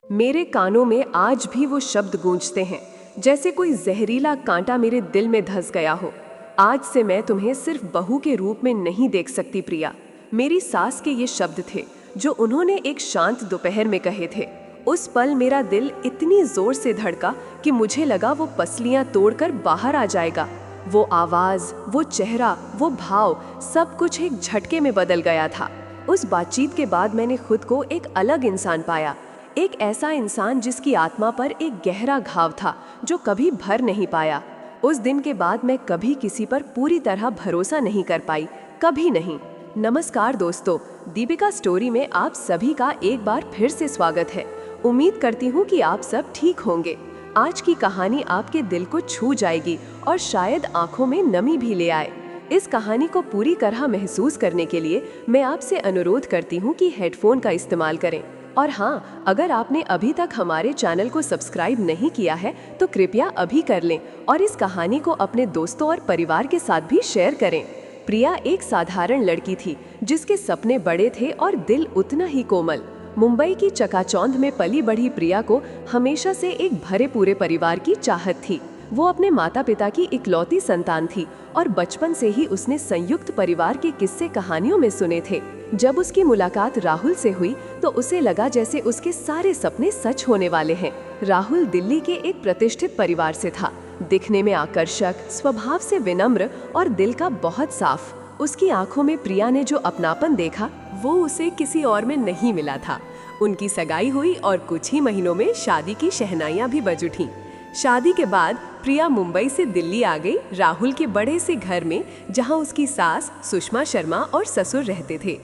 मेरे कानों में आज भी वो शब्द गूंजते हैं, जैसे कोई जहरीला कांटा मेरे दिल में धंस गया हो। आज से मैं तुम्हें सिर्फ बहू के रूप में नहीं देख सकती प्रिया। मेरी सास के ये शब्द थे जो उन्होंने एक शांत दोपहर में कहे थे। उस पल मेरा दिल इतनी जोर से धड़का कि मुझे लगा वो पसलियां तोड़कर बाहर आ जाएगा। वो आवाज, वो चेहरा, वो भाव, सब कुछ एक झटके में बदल गया था। उस बातचीत के बाद मैंने खुद को एक अलग इंसान पाया, एक ऐसा इंसान जिसकी आत्मा पर एक गहरा घाव था जो कभी भर नहीं पाया। उस दिन के बाद मैं कभी किसी पर पूरी तरह भरोसा नहीं कर पाई, कभी नहीं। नमस्कार दोस्तों, दीपिका स्टोरी में आप सभी का एक बार फिर से स्वागत है। उम्मीद करती हूँ कि आप सब ठीक होंगे। आज की कहानी आपके दिल को छू जाएगी और शायद आंखों में नमी भी ले आए। इस कहानी को पूरी तरह महसूस करने के लिए मैं आपसे अनुरोध करती हूँ कि हेडफोन का इस्तेमाल करें। और हाँ, अगर आपने अभी तक हमारे चैनल को सब्सक्राइब नहीं किया है तो कृपया अभी कर लें और इस कहानी को अपने दोस्तों और परिवार के साथ भी शेयर करें। प्रिया एक साधारण लड़की थी जिसके सपने बड़े थे और दिल उतना ही कोमल। मुंबई की चकाचौंध में पली बढ़ी प्रिया को हमेशा से एक भरे पूरे परिवार की चाहत थी। वो अपने माता पिता की इकलौती संतान थी और बचपन से ही उसने संयुक्त परिवार के किस्से कहानियों में सुने थे। जब उसकी मुलाकात राहुल से हुई तो उसे लगा जैसे उसके सारे सपने सच होने वाले हैं। राहुल दिल्ली के एक प्रतिष्ठित परिवार से था, दिखने में आकर्षक, स्वभाव से विनम्र और दिल का बहुत साफ। उसकी आंखों में प्रिया ने जो अपनापन देखा वो उसे किसी और में नहीं मिला था। उनकी सगाई हुई और कुछ ही महीनों में शादी की शहनाइयां भी बज उठीं। शादी के बाद प्रिया मुंबई से दिल्ली आ गई, राहुल के बड़े से घर में जहां उसकी सास सुषमा शर्मा और ससुर रहते थे।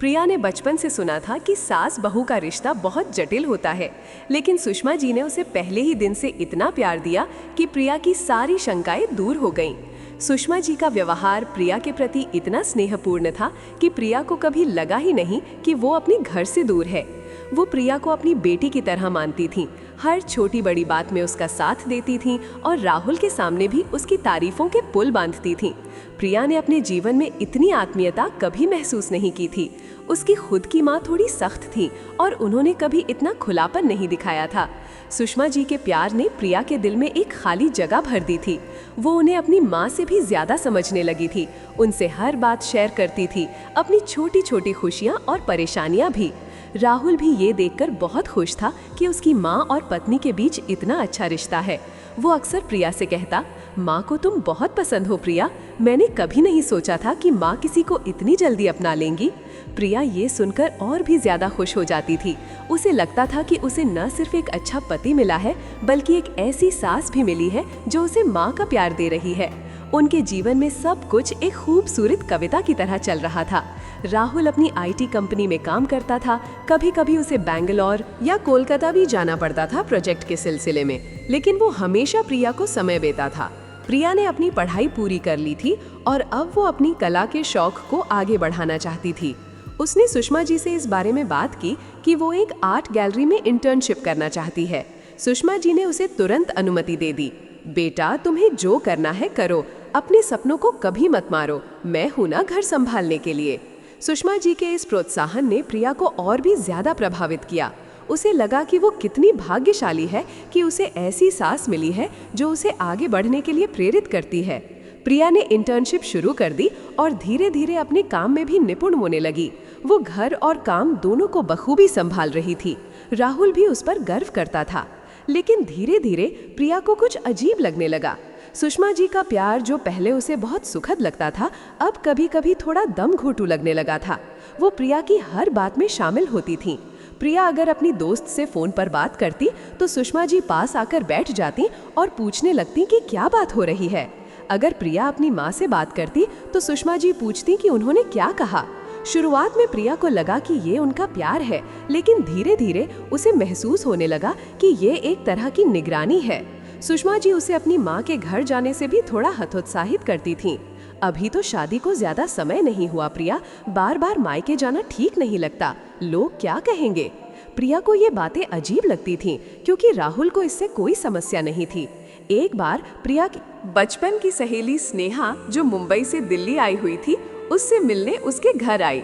प्रिया ने बचपन से सुना था कि सास बहू का रिश्ता बहुत जटिल होता है, लेकिन सुषमा जी ने उसे पहले ही दिन से इतना प्यार दिया कि प्रिया की सारी शंकाएं दूर हो गईं। सुषमा जी का व्यवहार प्रिया के प्रति इतना स्नेहपूर्ण था कि प्रिया को कभी लगा ही नहीं कि वो अपने घर से दूर है। वो प्रिया को अपनी बेटी की तरह मानती थीं, हर छोटी बड़ी बात में उसका साथ देती थीं और राहुल के सामने भी उसकी तारीफों के पुल बांधती थीं। प्रिया ने अपने जीवन में इतनी आत्मीयता कभी महसूस नहीं की थी। उसकी खुद की माँ थोड़ी सख्त थी और उन्होंने कभी इतना खुलापन नहीं दिखाया था। सुषमा जी के प्यार ने प्रिया के दिल में एक खाली जगह भर दी थी। वो उन्हें अपनी माँ से भी ज्यादा समझने लगी थी, उनसे हर बात शेयर करती थी, अपनी छोटी छोटी खुशियाँ और परेशानियाँ भी। राहुल भी ये देखकर बहुत खुश था कि उसकी माँ और पत्नी के बीच इतना अच्छा रिश्ता है। वो अक्सर प्रिया से कहता, माँ को तुम बहुत पसंद हो प्रिया, मैंने कभी नहीं सोचा था कि माँ किसी को इतनी जल्दी अपना लेंगी। प्रिया ये सुनकर और भी ज्यादा खुश हो जाती थी। उसे लगता था कि उसे न सिर्फ एक अच्छा पति मिला है बल्कि एक ऐसी सास भी मिली है जो उसे माँ का प्यार दे रही है। उनके जीवन में सब कुछ एक खूबसूरत कविता की तरह चल रहा था। राहुल अपनी आईटी कंपनी में काम करता था, कभी कभी उसे बैंगलोर या कोलकाता भी जाना पड़ता था प्रोजेक्ट के सिलसिले में, लेकिन वो हमेशा प्रिया को समय देता था। प्रिया ने अपनी पढ़ाई पूरी कर ली थी और अब वो अपनी कला के शौक को आगे बढ़ाना चाहती थी। उसने सुषमा जी से इस बारे में बात की कि वो एक आर्ट गैलरी में इंटर्नशिप करना चाहती है। सुषमा जी ने उसे तुरंत अनुमति दे दी। बेटा, तुम्हें जो करना है करो, अपने सपनों को कभी मत मारो, मैं हूं ना घर संभालने के लिए। सुषमा जी के इस प्रोत्साहन ने प्रिया को और भी ज्यादा प्रभावित किया। उसे लगा कि वो कितनी भाग्यशाली है कि उसे ऐसी सास मिली है जो उसे आगे बढ़ने के लिए प्रेरित करती है। प्रिया ने इंटर्नशिप शुरू कर दी और धीरे धीरे अपने काम में भी निपुण होने लगी। वो घर और काम दोनों को बखूबी संभाल रही थी। राहुल भी उस पर गर्व करता था। लेकिन धीरे धीरे प्रिया को कुछ अजीब लगने लगा। सुषमा जी का प्यार जो पहले उसे बहुत सुखद लगता था, अब कभी कभी थोड़ा दम घोंटू लगने लगा था। वो प्रिया की हर बात में शामिल होती थीं। प्रिया अगर अपनी दोस्त से फोन पर बात करती तो सुषमा जी पास आकर बैठ जाती और पूछने लगती कि क्या बात हो रही है। अगर प्रिया अपनी माँ से बात करती तो सुषमा जी पूछती कि उन्होंने क्या कहा। शुरुआत में प्रिया को लगा कि ये उनका प्यार है, लेकिन धीरे धीरे उसे महसूस होने लगा कि ये एक तरह की निगरानी है। सुषमा जी उसे अपनी माँ के घर जाने से भी थोड़ा हतोत्साहित करती थीं। अभी तो शादी को ज्यादा समय नहीं हुआ प्रिया, बार बार मायके जाना ठीक नहीं लगता, लोग क्या कहेंगे। प्रिया को ये बातें अजीब लगती थीं क्योंकि राहुल को इससे कोई समस्या नहीं थी। एक बार प्रिया की बचपन की सहेली स्नेहा जो मुंबई से दिल्ली आई हुई थी, उससे मिलने उसके घर आई।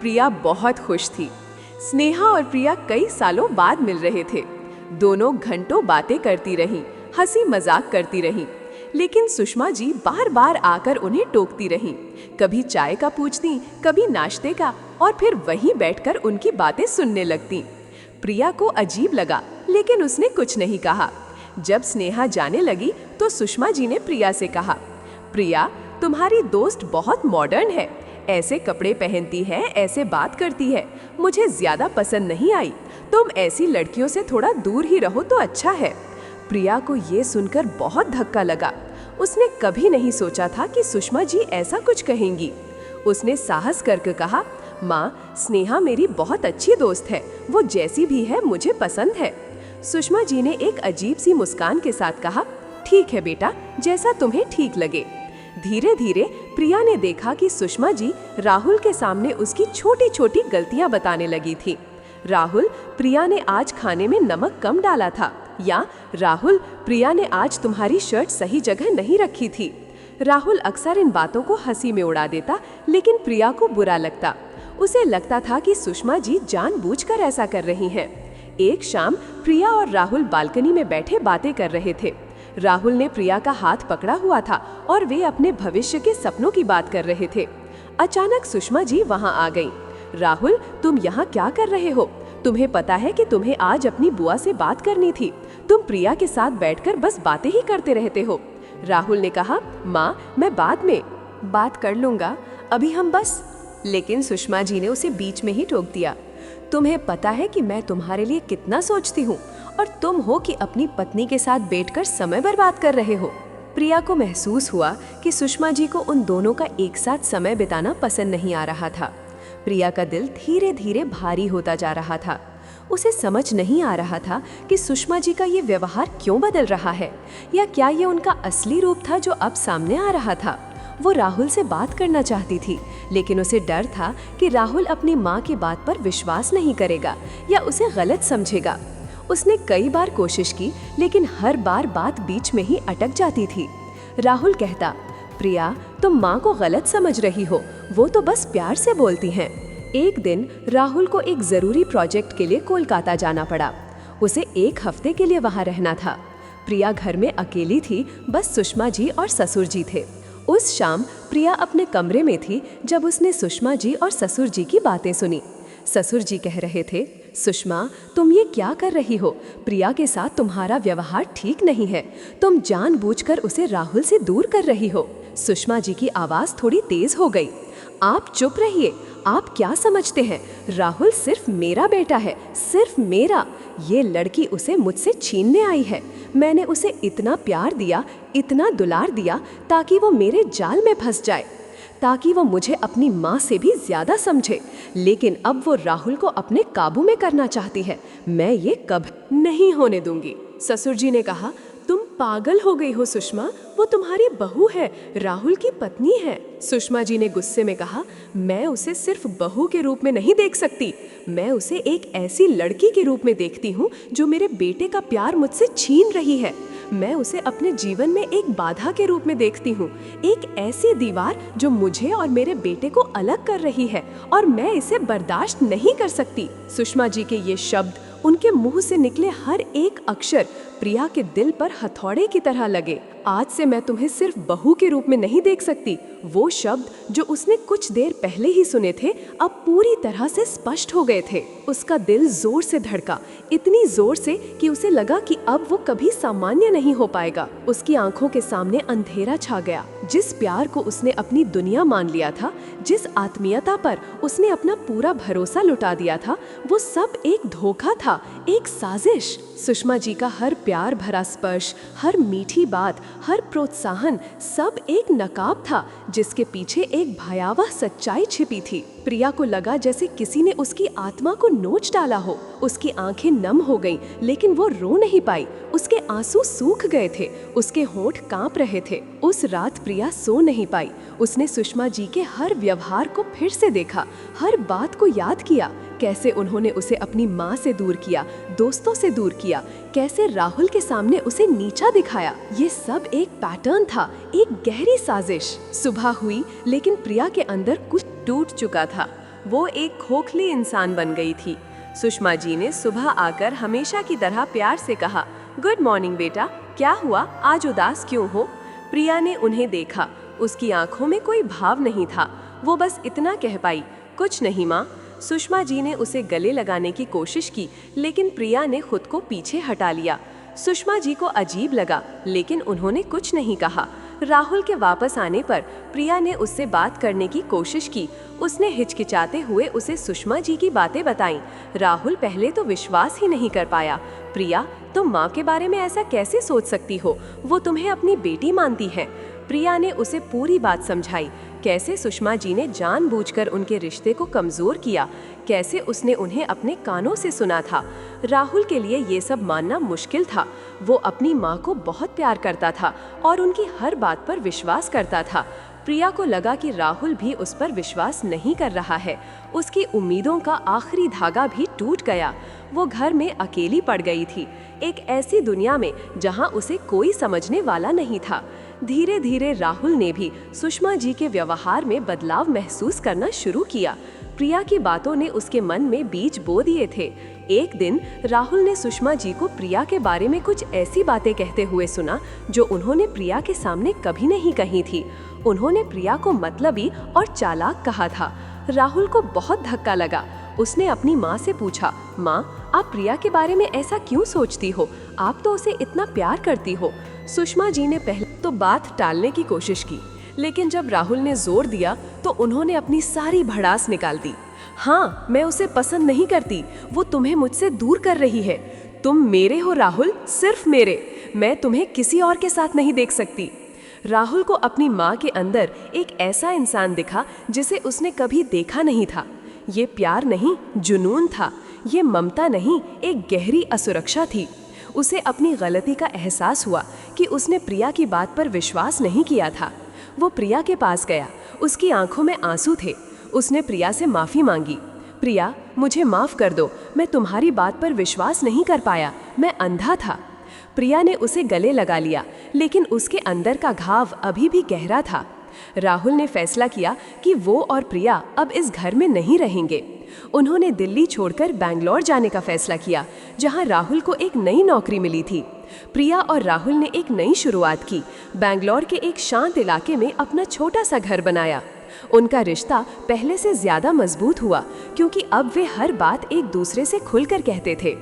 प्रिया बहुत खुश थी। स्नेहा और प्रिया कई सालों बाद मिल रहे थे। दोनों घंटों बातें करती रहीं, हंसी मजाक करती रहीं, लेकिन सुषमा जी बार बार आकर उन्हें टोकती रहीं। कभी चाय का पूछती, कभी नाश्ते का, और फिर वहीं बैठकर उनकी बातें सुनने लगती। प्रिया को अजीब लगा, लेकिन उसने कुछ नहीं कहा। जब स्नेहा जाने लगी तो सुषमा जी ने प्रिया से कहा, प्रिया, तुम्हारी दोस्त बहुत मॉडर्न है, ऐसे कपड़े पहनती है, ऐसे बात करती है, मुझे ज्यादा पसंद नहीं आई। तुम ऐसी लड़कियों से थोड़ा दूर ही रहो तो अच्छा है। प्रिया को ये सुनकर बहुत धक्का लगा। उसने कभी नहीं सोचा था कि सुषमा जी ऐसा कुछ कहेंगी। उसने साहस करके कहा, माँ, स्नेहा मेरी बहुत अच्छी दोस्त है, वो जैसी भी है मुझे पसंद है। सुषमा जी ने एक अजीब सी मुस्कान के साथ कहा, ठीक है बेटा, जैसा तुम्हें ठीक लगे। धीरे धीरे प्रिया ने देखा कि सुषमा जी राहुल के सामने उसकी छोटी छोटी गलतियां बताने लगी थी। राहुल, प्रिया ने आज खाने में नमक कम डाला था, या राहुल, प्रिया ने आज तुम्हारी शर्ट सही जगह नहीं रखी थी। राहुल अक्सर इन बातों को हंसी में उड़ा देता, लेकिन प्रिया को बुरा लगता। उसे लगता था कि सुषमा जी जानबूझकर ऐसा कर रही हैं। एक शाम प्रिया और राहुल बालकनी में बैठे बातें कर रहे थे। राहुल ने प्रिया का हाथ पकड़ा हुआ था और वे अपने भविष्य के सपनों की बात कर रहे थे। अचानक सुषमा जी वहां आ गईं। राहुल, तुम यहाँ क्या कर रहे हो? तुम्हें पता है कि तुम्हें आज अपनी बुआ से बात करनी थी। तुम प्रिया के साथ बैठकर बस बातें ही करते रहते हो। राहुल ने कहा, माँ, मैं बाद में बात कर लूंगा, अभी हम बस। लेकिन सुषमा जी ने उसे बीच में ही टोक दिया। तुम्हें पता है कि मैं तुम्हारे लिए कितना सोचती हूँ, और तुम हो कि अपनी पत्नी के साथ बैठकर समय बर्बाद कर रहे हो। प्रिया को महसूस हुआ कि सुषमा जी को उन दोनों का एक साथ समय बिताना पसंद नहीं आ रहा था। प्रिया का दिल धीरे धीरे भारी होता जा रहा था। उसे समझ नहीं आ रहा था कि सुषमा जी का ये व्यवहार क्यों बदल रहा है, या क्या ये उनका असली रूप था जो अब सामने आ रहा था। वो राहुल से बात करना चाहती थी, लेकिन उसे डर था कि राहुल अपनी माँ की बात पर विश्वास नहीं करेगा या उसे गलत समझेगा। उसने कई बार कोशिश की, लेकिन हर बार बात बीच में ही अटक जाती थी। राहुल कहता, प्रिया, तुम माँ को गलत समझ रही हो, वो तो बस प्यार से बोलती हैं। एक दिन राहुल को एक जरूरी प्रोजेक्ट के लिए कोलकाता जाना पड़ा। उसे एक हफ्ते के लिए वहां रहना था। प्रिया घर में अकेली थी, बस सुषमा जी और ससुर जी थे। उस शाम प्रिया अपने कमरे में थी जब उसने सुषमा जी और ससुर जी की बातें सुनी। ससुर जी कह रहे थे, सुषमा, तुम ये क्या कर रही हो? प्रिया के साथ तुम्हारा व्यवहार ठीक नहीं है। तुम जानबूझकर उसे राहुल से दूर कर रही हो। सुषमा जी की आवाज थोड़ी तेज हो गई। आप चुप रहिए। आप क्या समझते हैं? राहुल सिर्फ मेरा बेटा है, सिर्फ मेरा। ये लड़की उसे मुझसे छीनने आई है। मैंने उसे इतना प्यार दिया, इतना दुलार दिया, ताकि वो मेरे जाल में फंस जाए, ताकि वो मुझे अपनी माँ से भी ज्यादा समझे। लेकिन अब वो राहुल को अपने काबू में करना चाहती है। मैं ये कभी नहीं होने दूंगी। ससुर जी ने कहा, तुम पागल हो गई हो सुषमा, वो तुम्हारी बहू है, राहुल की पत्नी है। सुषमा जी ने गुस्से में कहा, मैं उसे सिर्फ बहू के रूप में नहीं देख सकती, मैं उसे एक ऐसी लड़की के रूप में देखती हूँ जो मेरे बेटे का प्यार मुझसे छीन रही है। मैं उसे अपने जीवन में एक बाधा के रूप में देखती हूँ, एक ऐसी दीवार जो मुझे और मेरे बेटे को अलग कर रही है, और मैं इसे बर्दाश्त नहीं कर सकती। सुषमा जी के ये शब्द, उनके मुंह से निकले हर एक अक्षर प्रिया के दिल पर हथौड़े की तरह लगे। आज से मैं तुम्हें सिर्फ बहू के रूप में नहीं देख सकती। वो शब्द जो उसने कुछ देर पहले ही सुने थे, अब पूरी तरह से स्पष्ट हो गए थे। उसका दिल जोर से धड़का, इतनी जोर से कि उसे लगा कि अब वो कभी सामान्य नहीं हो पाएगा। उसकी आंखों के सामने अंधेरा छा गया। जिस प्यार को उसने अपनी दुनिया मान लिया था, जिस आत्मीयता पर उसने अपना पूरा भरोसा लुटा दिया था, वो सब एक धोखा था, एक साजिश। सुषमा जी का हर प्यार भरा स्पर्श, हर मीठी बात, हर प्रोत्साहन, सब एक नकाब था जिसके पीछे एक भयावह सच्चाई छिपी थी। प्रिया को लगा जैसे किसी ने उसकी आत्मा को नोच डाला हो। उसकी आंखें नम हो गईं, लेकिन वो रो नहीं पाई। उसके आंसू सूख गए थे, उसके होंठ कांप रहे थे। उस रात प्रिया सो नहीं पाई। उसने सुषमा जी के हर व्यवहार को फिर से देखा, हर बात को याद किया। कैसे उन्होंने उसे अपनी माँ से दूर किया, दोस्तों से दूर किया, कैसे राहुल के सामने उसे नीचा दिखाया। ये सब एक पैटर्न था, एक गहरी साजिश। सुबह हुई, लेकिन प्रिया के अंदर कुछ टूट चुका था। वो एक खोखली इंसान बन गई थी। सुषमा जी ने सुबह आकर हमेशा की तरह प्यार से कहा, गुड मॉर्निंग बेटा, क्या हुआ, आज उदास क्यों हो? प्रिया ने उन्हें देखा, उसकी आंखों में कोई भाव नहीं था। वो बस इतना कह पाई, कुछ नहीं माँ। सुषमा जी ने उसे गले लगाने की कोशिश की, लेकिन प्रिया ने खुद को पीछे हटा लिया। सुषमा जी को अजीब लगा, लेकिन उन्होंने कुछ नहीं कहा। राहुल के वापस आने पर प्रिया ने उससे बात करने की कोशिश की। उसने हिचकिचाते हुए उसे सुषमा जी की बातें बताईं। राहुल पहले तो विश्वास ही नहीं कर पाया। प्रिया, तुम माँ के बारे में ऐसा कैसे सोच सकती हो? वो तुम्हें अपनी बेटी मानती है। प्रिया ने उसे पूरी बात समझाई, कैसे सुषमा जी ने जानबूझकर उनके रिश्ते को कमजोर किया, कैसे उसने उन्हें अपने कानों से सुना था। राहुल के लिए ये सब मानना मुश्किल था। वो अपनी माँ को बहुत प्यार करता था और उनकी हर बात पर विश्वास करता था। प्रिया को लगा कि राहुल भी उस पर विश्वास नहीं कर रहा है। उसकी उम्मीदों का आखिरी धागा भी टूट गया। वो घर में अकेली पड़ गई थी, एक ऐसी दुनिया में जहां उसे कोई समझने वाला नहीं था। धीरे धीरे राहुल ने भी सुषमा जी के व्यवहार में बदलाव महसूस करना शुरू किया। प्रिया की बातों ने उसके मन में बीज बो दिए थे। एक दिन राहुल ने सुषमा जी को प्रिया के बारे में कुछ ऐसी बातें कहते हुए सुना जो उन्होंने प्रिया के सामने कभी नहीं कही थी। उन्होंने प्रिया को मतलबी और चालाक कहा था। राहुल को बहुत धक्का लगा। उसने अपनी माँ से पूछा, माँ, आप प्रिया के बारे में ऐसा क्यों सोचती हो? आप तो उसे इतना प्यार करती हो। सुषमा जी ने पहले तो बात टालने की कोशिश की, लेकिन जब राहुल ने जोर दिया तो उन्होंने अपनी सारी भड़ास निकाल दी। हाँ, मैं उसे पसंद नहीं करती, वो तुम्हें मुझसे दूर कर रही है। तुम मेरे हो राहुल, सिर्फ मेरे। मैं तुम्हें किसी और के साथ नहीं देख सकती। राहुल को अपनी माँ के अंदर एक ऐसा इंसान दिखा जिसे उसने कभी देखा नहीं था। ये प्यार नहीं, जुनून था। ये ममता नहीं, एक गहरी असुरक्षा थी। उसे अपनी गलती का एहसास हुआ कि उसने प्रिया की बात पर विश्वास नहीं किया था। वो प्रिया के पास गया, उसकी आंखों में आंसू थे। उसने प्रिया से माफ़ी मांगी। प्रिया, मुझे माफ़ कर दो, मैं तुम्हारी बात पर विश्वास नहीं कर पाया, मैं अंधा था। प्रिया ने उसे गले लगा लिया, लेकिन उसके अंदर का घाव अभी भी गहरा था। राहुल ने फैसला किया कि वो और प्रिया अब इस घर में नहीं रहेंगे। उन्होंने दिल्ली छोड़कर बैंगलोर जाने का फैसला किया, जहां राहुल को एक नई नौकरी मिली थी। प्रिया और राहुल ने एक नई शुरुआत की। बैंगलोर के एक शांत इलाके में अपना छोटा सा घर बनाया। उनका रिश्ता पहले से ज्यादा मजबूत हुआ, क्योंकि अब वे हर बात एक दूसरे से खुलकर कहते थे।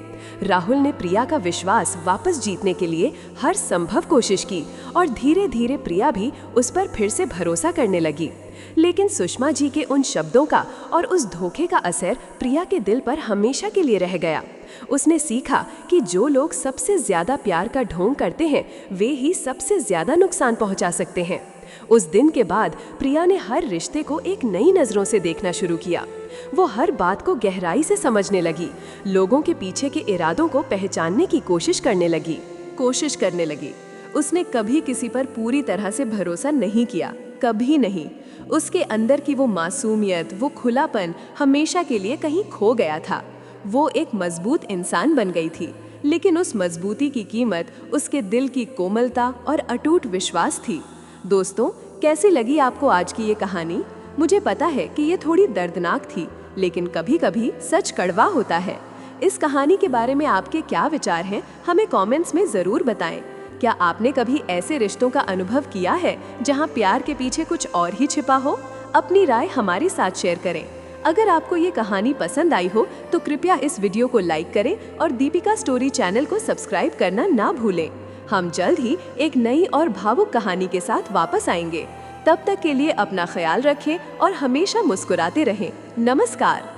राहुल ने प्रिया का विश्वास वापस जीतने के लिए हर संभव कोशिश की और धीरे धीरे प्रिया भी उस पर फिर से भरोसा करने लगी। लेकिन सुषमा जी के उन शब्दों का और उस धोखे का असर प्रिया के दिल पर हमेशा के लिए रह गया। उसने सीखा कि जो लोग सबसे ज्यादा प्यार का ढोंग करते हैं, वे ही सबसे ज्यादा नुकसान पहुंचा सकते हैं। उस दिन के बाद प्रिया ने हर रिश्ते को एक नई नजरों से देखना शुरू किया। वो हर बात को गहराई से समझने लगी, लोगों के पीछे के इरादों को पहचानने की कोशिश करने लगी। उसने कभी किसी पर पूरी तरह से भरोसा नहीं किया, कभी नहीं। उसके अंदर की वो मासूमियत, वो खुलापन हमेशा के लिए कहीं खो गया था। वो एक मजबूत इंसान बन गई थी, लेकिन उस मजबूती की कीमत उसके दिल की कोमलता और अटूट विश्वास थी। दोस्तों, कैसी लगी आपको आज की ये कहानी? मुझे पता है कि ये थोड़ी दर्दनाक थी, लेकिन कभी कभी सच कड़वा होता है। इस कहानी के बारे में आपके क्या विचार हैं, हमें कमेंट्स में ज़रूर बताएं। क्या आपने कभी ऐसे रिश्तों का अनुभव किया है जहां प्यार के पीछे कुछ और ही छिपा हो? अपनी राय हमारे साथ शेयर करें। अगर आपको ये कहानी पसंद आई हो तो कृपया इस वीडियो को लाइक करें और दीपिका स्टोरी चैनल को सब्सक्राइब करना ना भूलें। हम जल्द ही एक नई और भावुक कहानी के साथ वापस आएंगे। तब तक के लिए अपना ख्याल रखें और हमेशा मुस्कुराते रहें। नमस्कार।